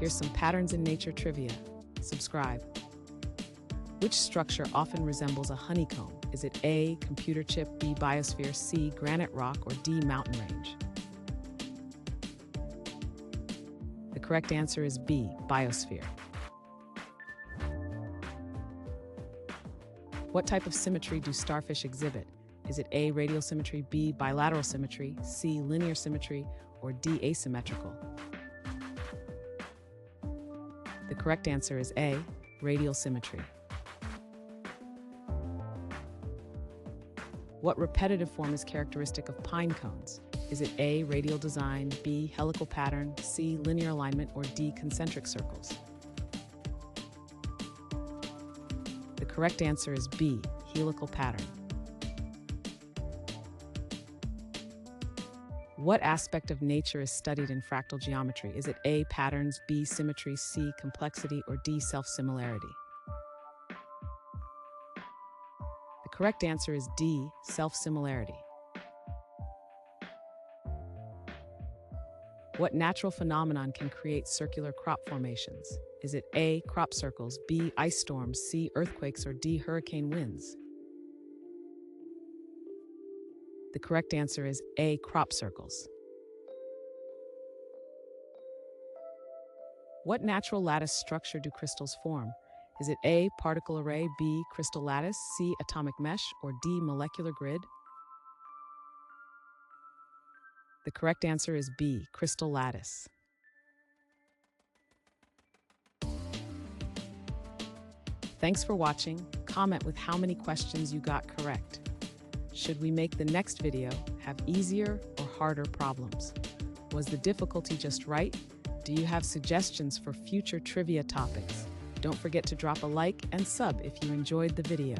Here's some patterns in nature trivia. Subscribe. Which structure often resembles a honeycomb? Is it A, computer chip, B, biosphere, C, granite rock, or D, mountain range? The correct answer is B, biosphere. What type of symmetry do starfish exhibit? Is it A, radial symmetry, B, bilateral symmetry, C, linear symmetry, or D, asymmetrical? The correct answer is A, radial symmetry. What repetitive form is characteristic of pine cones? Is it A, radial design, B, helical pattern, C, linear alignment, or D, concentric circles? The correct answer is B, helical pattern. What aspect of nature is studied in fractal geometry? Is it A, patterns, B, symmetry, C, complexity, or D, self-similarity? The correct answer is D, self-similarity. What natural phenomenon can create circular crop formations? Is it A, crop circles, B, ice storms, C, earthquakes, or D, hurricane winds? The correct answer is A, crop circles. What natural lattice structure do crystals form? Is it A, particle array, B, crystal lattice, C, atomic mesh, or D, molecular grid? The correct answer is B, crystal lattice. Thanks for watching. Comment with how many questions you got correct. Should we make the next video have easier or harder problems? Was the difficulty just right? Do you have suggestions for future trivia topics? Don't forget to drop a like and sub if you enjoyed the video.